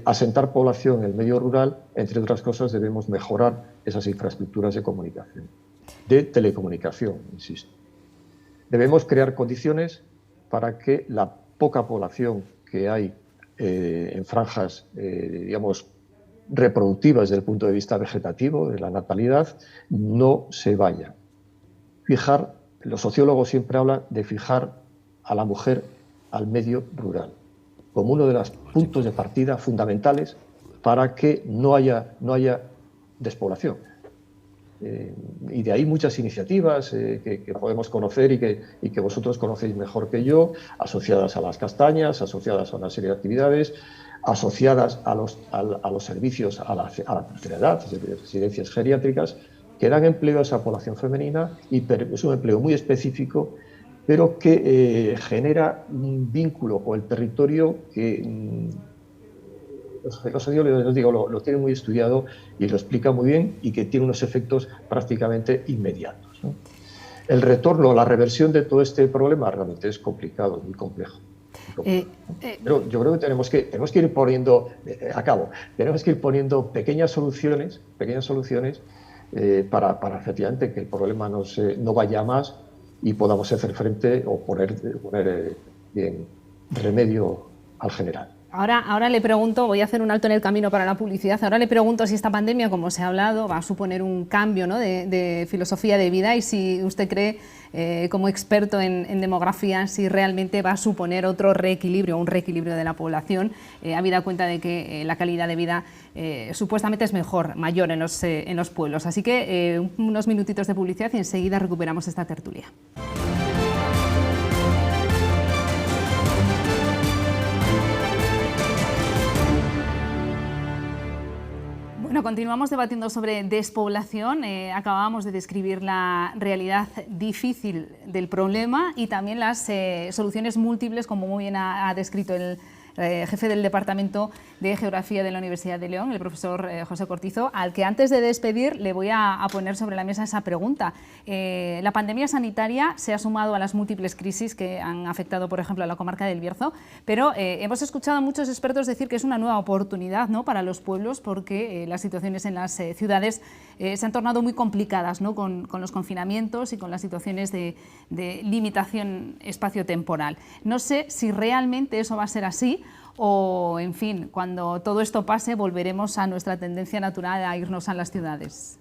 asentar población en el medio rural, entre otras cosas, debemos mejorar esas infraestructuras de comunicación, de telecomunicación, insisto. Debemos crear condiciones para que la poca población que hay en franjas, digamos, reproductivas desde el punto de vista vegetativo, de la natalidad, no se vaya. Los sociólogos siempre hablan de fijar a la mujer al medio rural como uno de los puntos de partida fundamentales para que no haya despoblación. Y de ahí muchas iniciativas que podemos conocer y que vosotros conocéis mejor que yo, asociadas a las castañas, asociadas a una serie de actividades, asociadas a los servicios a la tercera edad, es decir, residencias geriátricas, que dan empleo a esa población femenina, y es un empleo muy específico, pero que genera un vínculo con el territorio que los sociólogos, les digo, lo tienen muy estudiado y lo explica muy bien, y que tiene unos efectos prácticamente inmediatos, ¿no? El retorno, la reversión de todo este problema realmente es complicado, muy complejo. Pero yo creo que tenemos que ir poniendo tenemos que ir poniendo pequeñas soluciones para efectivamente que el problema no vaya más y podamos hacer frente o poner bien remedio al general. Ahora le pregunto, voy a hacer un alto en el camino para la publicidad, ahora le pregunto si esta pandemia, como se ha hablado, va a suponer un cambio, ¿no?, de filosofía de vida, y si usted cree, como experto en demografía, si realmente va a suponer otro reequilibrio, un reequilibrio de la población, habida cuenta de que la calidad de vida supuestamente es mayor en los pueblos. Así que unos minutitos de publicidad y enseguida recuperamos esta tertulia. Bueno, continuamos debatiendo sobre despoblación. Acabábamos de describir la realidad difícil del problema y también las soluciones múltiples, como muy bien ha descrito el jefe del Departamento de Geografía de la Universidad de León, el profesor José Cortizo, al que antes de despedir le voy a poner sobre la mesa esa pregunta. La pandemia sanitaria se ha sumado a las múltiples crisis que han afectado, por ejemplo, a la comarca del Bierzo, pero hemos escuchado a muchos expertos decir que es una nueva oportunidad, ¿no?, para los pueblos, porque las situaciones en las ciudades se han tornado muy complicadas, ¿no?, con los confinamientos y con las situaciones de limitación espaciotemporal. No sé si realmente eso va a ser así, o, en fin, cuando todo esto pase volveremos a nuestra tendencia natural a irnos a las ciudades.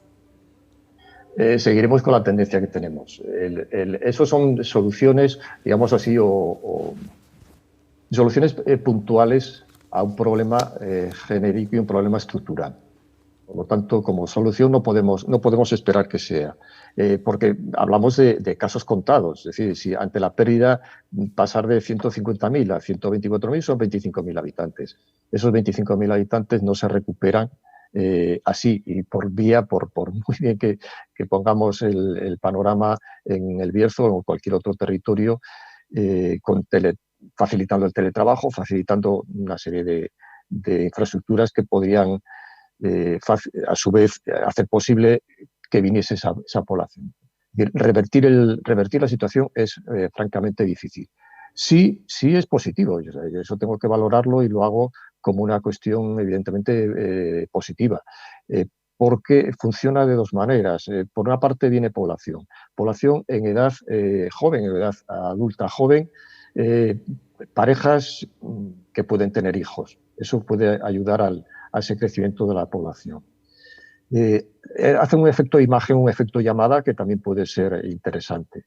Seguiremos con la tendencia que tenemos. Eso son soluciones, digamos así, o soluciones puntuales a un problema genérico y un problema estructural. Por lo tanto, como solución no podemos esperar que sea, porque hablamos de casos contados. Es decir, si ante la pérdida pasar de 150.000 a 124.000 son 25.000 habitantes. Esos 25.000 habitantes no se recuperan así, y por muy bien que pongamos el panorama en el Bierzo o en cualquier otro territorio, facilitando el teletrabajo, facilitando una serie de infraestructuras que podrían a su vez hacer posible que viniese esa población. Revertir la situación es francamente difícil. Sí es positivo, eso tengo que valorarlo y lo hago como una cuestión evidentemente positiva, porque funciona de dos maneras. Por una parte viene población en edad joven, en edad adulta joven, parejas que pueden tener hijos. Eso puede ayudar a ese crecimiento de la población. Hace un efecto imagen, un efecto llamada, que también puede ser interesante.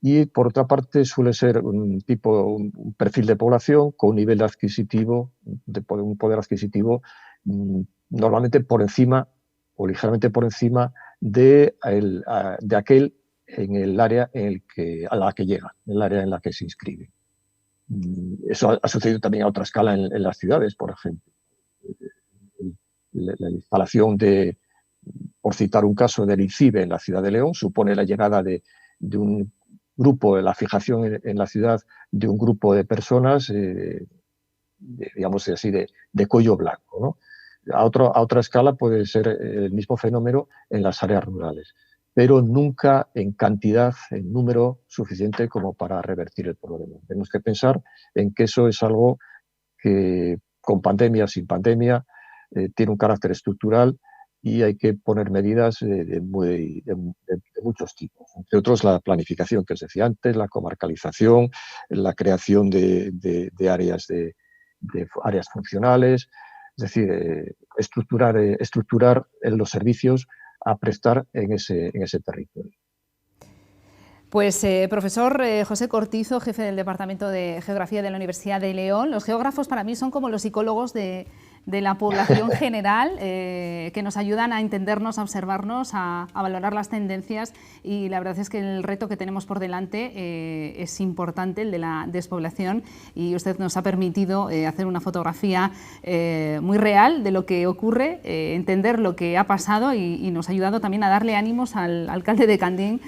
Y por otra parte suele ser un perfil de población con un nivel adquisitivo, un poder adquisitivo normalmente por encima o ligeramente por encima de aquel en el área a la que llega, en el área en la que se inscribe. Eso ha sucedido también a otra escala en las ciudades, por ejemplo. La instalación por citar un caso, del INCIBE en la ciudad de León supone la llegada de un grupo, la fijación en la ciudad de un grupo de personas, digamos así, de cuello blanco, ¿no? a otra escala puede ser el mismo fenómeno en las áreas rurales, pero nunca en cantidad, en número suficiente como para revertir el problema. Tenemos que pensar en que eso es algo que con pandemia, sin pandemia, tiene un carácter estructural y hay que poner medidas de muchos tipos. Entre otros, la planificación que os decía antes, la comarcalización, la creación de áreas, áreas funcionales, es decir, estructurar los servicios a prestar en ese territorio. Pues profesor José Cortizo, jefe del Departamento de Geografía de la Universidad de León, los geógrafos para mí son como los psicólogos de la población general, que nos ayudan a entendernos, a observarnos, a valorar las tendencias, y la verdad es que el reto que tenemos por delante es importante, el de la despoblación, y usted nos ha permitido hacer una fotografía muy real de lo que ocurre, entender lo que ha pasado, y nos ha ayudado también a darle ánimos al alcalde de Candín,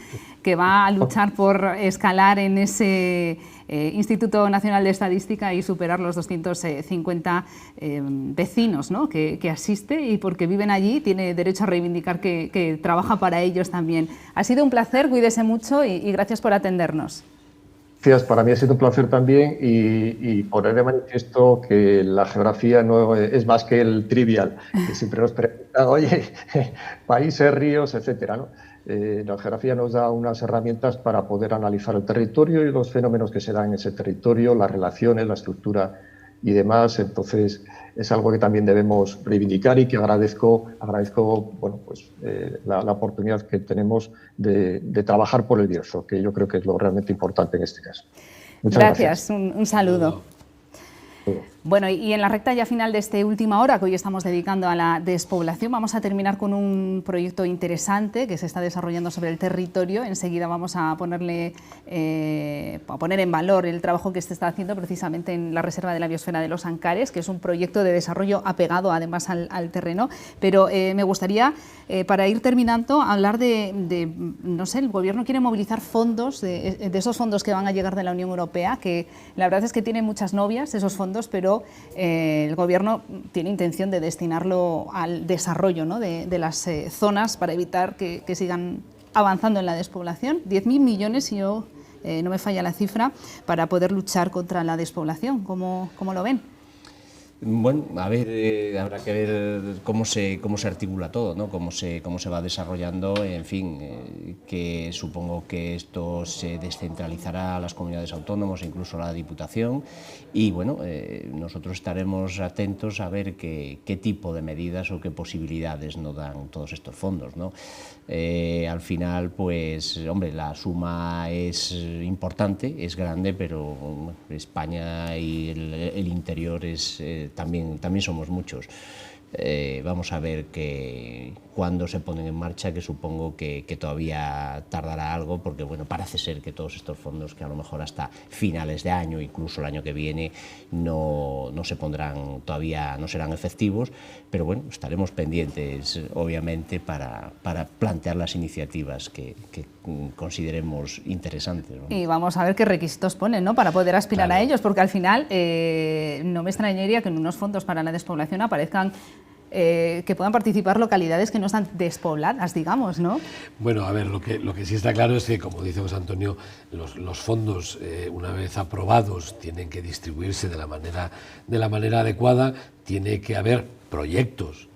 que va a luchar por escalar en ese Instituto Nacional de Estadística y superar los 250 vecinos, ¿no?, que asiste, y porque viven allí tiene derecho a reivindicar que trabaja para ellos también. Ha sido un placer, cuídese mucho y gracias por atendernos. Gracias, para mí ha sido un placer también, y poner de manifiesto que la geografía no es más que el trivial, que siempre nos preguntan, oye, países, ríos, etcétera, ¿no? La geografía nos da unas herramientas para poder analizar el territorio y los fenómenos que se dan en ese territorio, las relaciones, la estructura y demás. Entonces, es algo que también debemos reivindicar, y que agradezco bueno, pues, la oportunidad que tenemos de trabajar por el Bierzo, que yo creo que es lo realmente importante en este caso. Muchas gracias. Un saludo. Bueno, y en la recta ya final de esta última hora que hoy estamos dedicando a la despoblación, vamos a terminar con un proyecto interesante que se está desarrollando sobre el territorio. Enseguida vamos a poner en valor el trabajo que se está haciendo precisamente en la Reserva de la Biosfera de los Ancares, que es un proyecto de desarrollo apegado además al terreno. Pero me gustaría, para ir terminando, hablar de, no sé, el Gobierno quiere movilizar fondos, de esos fondos que van a llegar de la Unión Europea, que la verdad es que tienen muchas novias esos fondos, pero el Gobierno tiene intención de destinarlo al desarrollo, ¿no?, de las zonas, para evitar que sigan avanzando en la despoblación. 10.000 millones, si yo no me falla la cifra, para poder luchar contra la despoblación. ¿Cómo lo ven? Bueno, a ver, habrá que ver cómo se articula todo, ¿no? Cómo se va desarrollando, en fin, que supongo que esto se descentralizará a las comunidades autónomas, incluso a la Diputación, y bueno, nosotros estaremos atentos a ver qué tipo de medidas o qué posibilidades nos dan todos estos fondos, ¿no? Al final, pues, hombre, la suma es importante, es grande, pero España y el interior es también somos muchos. Vamos a ver cuándo se ponen en marcha, que supongo que todavía tardará algo, porque bueno, parece ser que todos estos fondos, que a lo mejor hasta finales de año, incluso el año que viene, no se pondrán todavía, no serán efectivos, pero bueno, estaremos pendientes, obviamente, para plantear las iniciativas que consideremos interesantes, ¿no? Y vamos a ver qué requisitos ponen, ¿no?, para poder aspirar a ellos, porque al final no me extrañaría que en unos fondos para la despoblación aparezcan que puedan participar localidades que no están despobladas, digamos, ¿no? Bueno, a ver, lo que sí está claro es que, como dice José Antonio, los fondos, una vez aprobados, tienen que distribuirse de la manera adecuada. Tiene que haber proyectos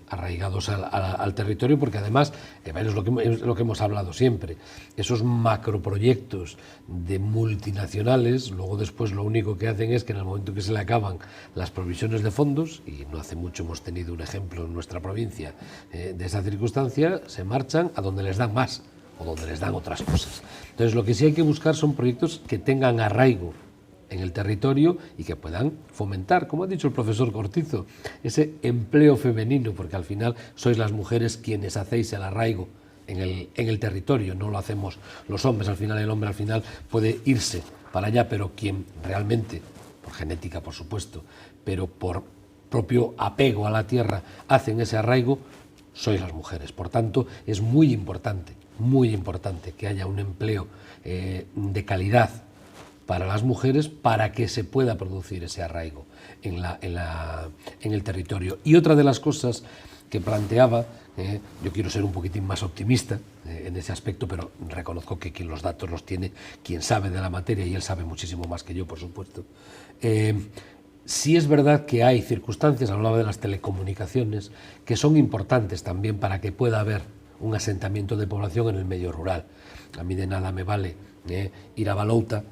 arraigados al territorio, porque además, es lo que hemos hablado siempre, esos macroproyectos de multinacionales, luego después lo único que hacen es que en el momento que se le acaban las provisiones de fondos, y no hace mucho hemos tenido un ejemplo en nuestra provincia de esa circunstancia, se marchan a donde les dan más o donde les dan otras cosas. Entonces, lo que sí hay que buscar son proyectos que tengan arraigo en el territorio y que puedan fomentar, como ha dicho el profesor Cortizo, ese empleo femenino, porque al final sois las mujeres quienes hacéis el arraigo en el territorio, no lo hacemos los hombres. Al final, el hombre al final puede irse para allá, pero quien realmente, por genética por supuesto, pero por propio apego a la tierra, hacen ese arraigo, sois las mujeres. Por tanto, es muy importante que haya un empleo de calidad para las mujeres para que se pueda producir ese arraigo en el territorio. Y otra de las cosas que planteaba, yo quiero ser un poquitín más optimista en ese aspecto, pero reconozco que quien los datos los tiene, quien sabe de la materia, y él sabe muchísimo más que yo, por supuesto. Sí es verdad que hay circunstancias, hablaba de las telecomunicaciones, que son importantes también para que pueda haber un asentamiento de población en el medio rural. A mí de nada me vale ir a Balouta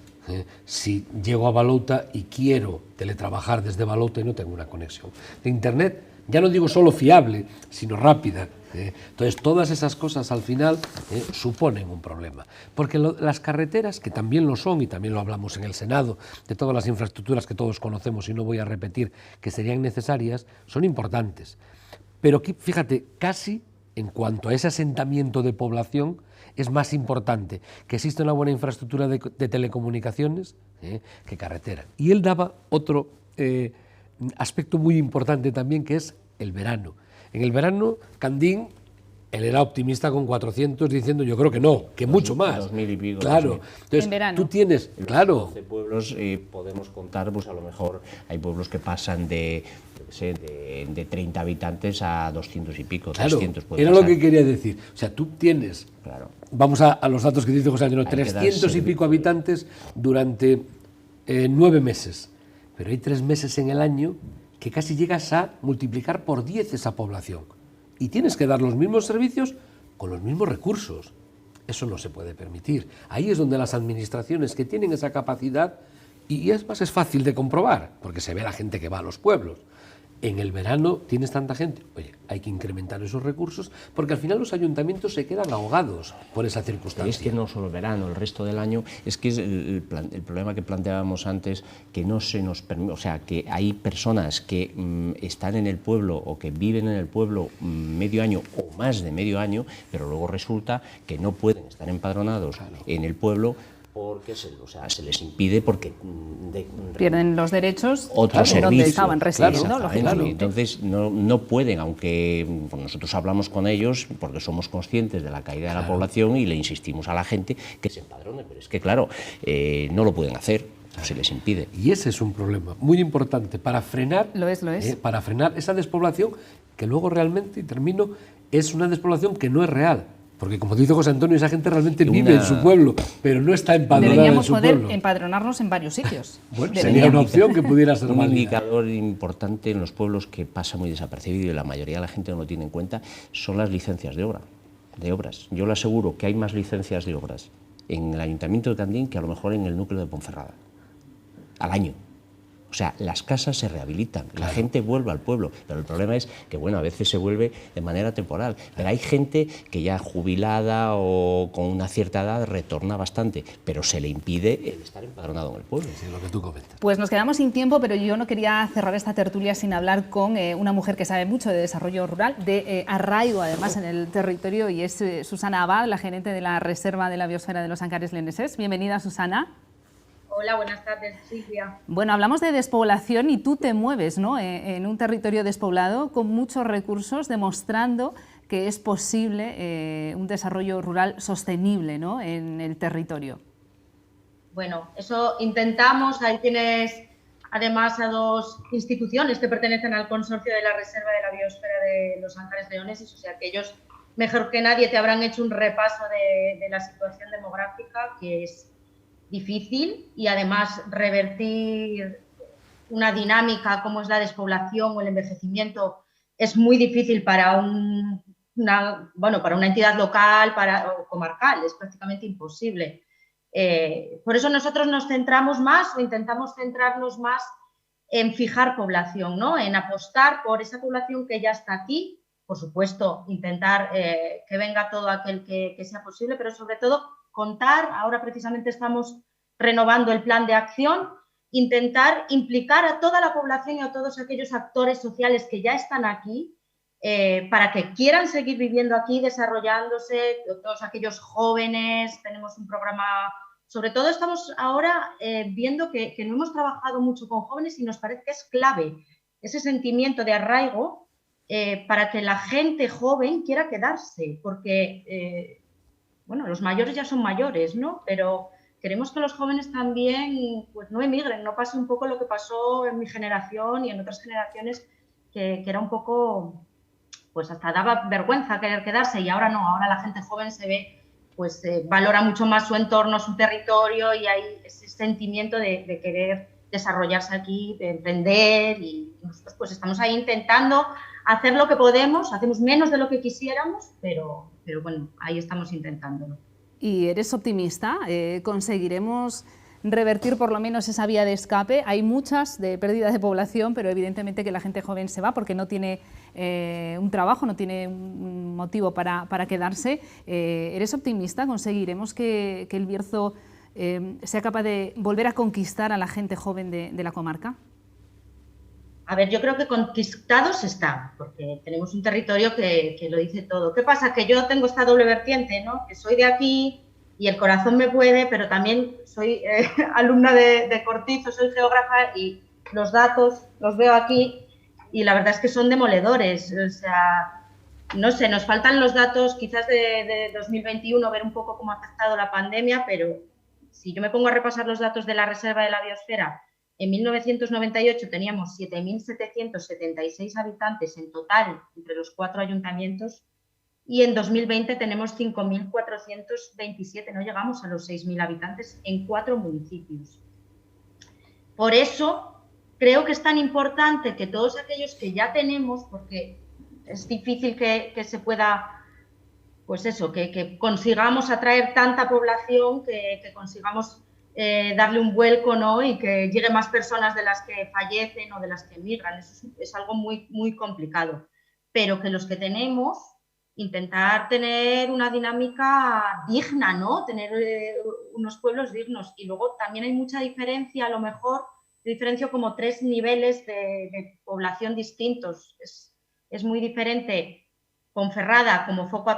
si llego a Balouta y quiero teletrabajar desde Balouta y no tengo una conexión de internet, ya no digo solo fiable, sino rápida. Entonces, todas esas cosas al final suponen un problema. Porque las carreteras, que también lo son, y también lo hablamos en el Senado, de todas las infraestructuras que todos conocemos, y no voy a repetir, que serían necesarias, son importantes. Pero fíjate, casi en cuanto a ese asentamiento de población, es más importante que exista una buena infraestructura de telecomunicaciones que carretera. Y él daba otro aspecto muy importante también, que es el verano. En el verano, Candín, él era optimista con 400, diciendo yo creo que no, que mucho más. 2000 y pico. Claro. 2000. Entonces, en verano. tú tienes, claro. 12 pueblos podemos contar, pues a lo mejor hay pueblos que pasan de 30 habitantes a 200 y pico, Claro, 300 puede era pasar. lo que quería decir. O sea, tú tienes, Claro. vamos a los datos que dice José Antonio, Hay que dar 300 y pico habitantes durante 9 meses. Pero hay 3 meses en el año que casi llegas a multiplicar por 10 esa población. Y tienes que dar los mismos servicios con los mismos recursos. Eso no se puede permitir. Ahí es donde las administraciones que tienen esa capacidad, y es fácil de comprobar, porque se ve la gente que va a los pueblos. En el verano tienes tanta gente, oye, hay que incrementar esos recursos, porque al final los ayuntamientos se quedan ahogados por esa circunstancia. Es que no solo el verano, el resto del año, es que es el problema que planteábamos antes, que no se nos permite, o sea, que hay personas que están en el pueblo o que viven en el pueblo medio año o más de medio año, pero luego resulta que no pueden estar empadronados en el pueblo porque se les impide, porque pierden los derechos otros donde servicios. estaban residiendo, Claro, lógicamente. entonces no pueden, aunque nosotros hablamos con ellos porque somos conscientes de la caída de la población y le insistimos a la gente que se empadrone, pero es que claro, no lo pueden hacer, se les impide. Y ese es un problema muy importante para frenar, Lo es. para frenar esa despoblación, que luego realmente, y termino, es una despoblación que no es real. Porque como dice José Antonio, esa gente realmente vive en su pueblo, pero no está empadronada en Deberíamos su poder pueblo. empadronarnos en varios sitios. Bueno, sería una opción que pudiera ser Un válida. indicador importante en los pueblos que pasa muy desapercibido y la mayoría de la gente no lo tiene en cuenta son las licencias de obras. Yo le aseguro que hay más licencias de obras en el Ayuntamiento de Candín que a lo mejor en el núcleo de Ponferrada, al año. O sea, las casas se rehabilitan, la gente vuelve al pueblo, pero el problema es que, bueno, a veces se vuelve de manera temporal, pero hay gente que ya jubilada o con una cierta edad retorna bastante, pero se le impide el estar empadronado en el pueblo. Sí, lo que tú comentas. Pues nos quedamos sin tiempo, pero yo no quería cerrar esta tertulia sin hablar con una mujer que sabe mucho de desarrollo rural, de arraigo además en el territorio, y es Susana Abad, la gerente de la Reserva de la Biosfera de los Ancares Leoneses. Bienvenida, Susana. Hola, buenas tardes, Silvia. Bueno, hablamos de despoblación y tú te mueves, ¿no?, en un territorio despoblado con muchos recursos, demostrando que es posible un desarrollo rural sostenible, ¿no?, en el territorio. Bueno, eso intentamos. Ahí tienes además a dos instituciones que pertenecen al consorcio de la Reserva de la Biosfera de los Ancares Leoneses, o sea que ellos, mejor que nadie, te habrán hecho un repaso de la situación demográfica, que es difícil, y además revertir una dinámica como es la despoblación o el envejecimiento es muy difícil para una entidad local o comarcal, es prácticamente imposible. Por eso nosotros nos centramos más, o intentamos centrarnos más en fijar población, ¿no?, en apostar por esa población que ya está aquí, por supuesto intentar que venga todo aquel que sea posible, pero sobre todo contar, ahora precisamente estamos renovando el plan de acción, intentar implicar a toda la población y a todos aquellos actores sociales que ya están aquí para que quieran seguir viviendo aquí, desarrollándose, todos aquellos jóvenes. Tenemos un programa, sobre todo estamos ahora viendo que no hemos trabajado mucho con jóvenes y nos parece que es clave ese sentimiento de arraigo para que la gente joven quiera quedarse, porque bueno, los mayores ya son mayores, ¿no?, pero queremos que los jóvenes también pues, no emigren, no pase un poco lo que pasó en mi generación y en otras generaciones, que era un poco, pues hasta daba vergüenza querer quedarse, y ahora no, ahora la gente joven se ve, pues valora mucho más su entorno, su territorio, y hay ese sentimiento de querer desarrollarse aquí, de emprender, y nosotros pues estamos ahí intentando hacer lo que podemos, hacemos menos de lo que quisiéramos, pero bueno, ahí estamos intentándolo. ¿Y eres optimista? ¿Conseguiremos revertir por lo menos esa vía de escape? Hay muchas de pérdida de población, pero evidentemente que la gente joven se va porque no tiene un trabajo, no tiene un motivo para quedarse. ¿Eres optimista? ¿Conseguiremos que el Bierzo sea capaz de volver a conquistar a la gente joven de la comarca? A ver, yo creo que conquistados está, porque tenemos un territorio que lo dice todo. ¿Qué pasa? Que yo tengo esta doble vertiente, ¿no? Que soy de aquí y el corazón me puede, pero también soy alumna de Cortizo, soy geógrafa, y los datos los veo aquí y la verdad es que son demoledores. O sea, no sé, nos faltan los datos quizás de 2021, ver un poco cómo ha afectado la pandemia, pero si yo me pongo a repasar los datos de la Reserva de la Biosfera, en 1998 teníamos 7.776 habitantes en total entre los 4 ayuntamientos, y en 2020 tenemos 5.427, no llegamos a los 6.000 habitantes en 4 municipios. Por eso creo que es tan importante que todos aquellos que ya tenemos, porque es difícil que se pueda, pues eso, que consigamos atraer tanta población, que consigamos darle un vuelco, ¿no? Y que lleguen más personas de las que fallecen o de las que emigran. Eso es algo muy, muy complicado. Pero que los que tenemos, intentar tener una dinámica digna, ¿no? Tener unos pueblos dignos. Y luego también hay mucha diferencia, a lo mejor, diferencio como 3 niveles de población distintos. Es muy diferente Ponferrada como foco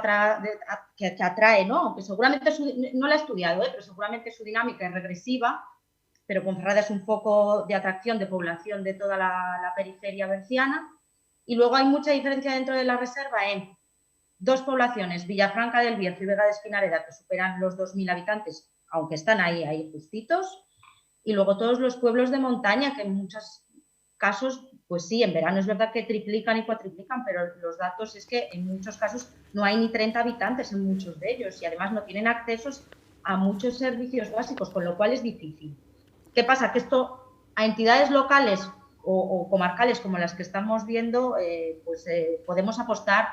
que atrae, ¿no? Aunque seguramente no la he estudiado, pero seguramente su dinámica es regresiva, pero Ponferrada es un foco de atracción de población de toda la periferia berciana. Y luego hay mucha diferencia dentro de la reserva en 2 poblaciones, Villafranca del Bierzo y Vega de Espinareda, que superan los 2.000 habitantes, aunque están ahí justitos, y luego todos los pueblos de montaña, que en muchos casos, pues sí, en verano es verdad que triplican y cuatriplican, pero los datos es que en muchos casos no hay ni 30 habitantes en muchos de ellos, y además no tienen accesos a muchos servicios básicos, con lo cual es difícil. ¿Qué pasa? Que esto a entidades locales o comarcales como las que estamos viendo, podemos apostar,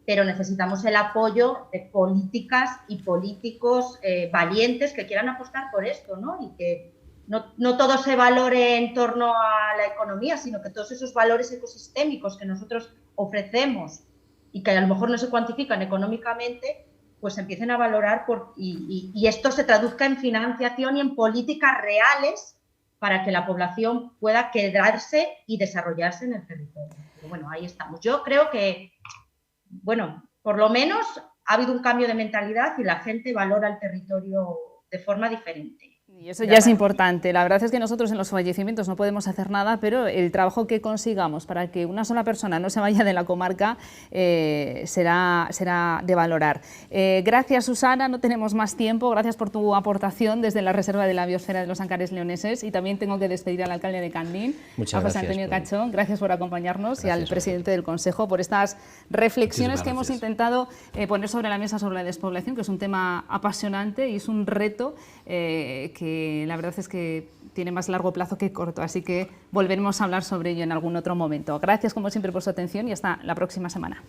pero necesitamos el apoyo de políticas y políticos valientes que quieran apostar por esto, ¿no? Y que no todo se valore en torno a la economía, sino que todos esos valores ecosistémicos que nosotros ofrecemos y que a lo mejor no se cuantifican económicamente, pues empiecen a valorar y esto se traduzca en financiación y en políticas reales para que la población pueda quedarse y desarrollarse en el territorio. Pero bueno, ahí estamos. Yo creo que, bueno, por lo menos ha habido un cambio de mentalidad y la gente valora el territorio de forma diferente. Y eso ya es importante. La verdad es que nosotros en los fallecimientos no podemos hacer nada, pero el trabajo que consigamos para que una sola persona no se vaya de la comarca será de valorar. Gracias, Susana, no tenemos más tiempo. Gracias por tu aportación desde la Reserva de la Biosfera de los Ancares Leoneses, y también tengo que despedir al alcalde de Candín, a José Antonio Cachón. Gracias por acompañarnos. Gracias, y al presidente del Consejo por estas reflexiones que hemos intentado poner sobre la mesa sobre la despoblación, que es un tema apasionante y es un reto que la verdad es que tiene más largo plazo que corto, así que volveremos a hablar sobre ello en algún otro momento. Gracias como siempre por su atención y hasta la próxima semana.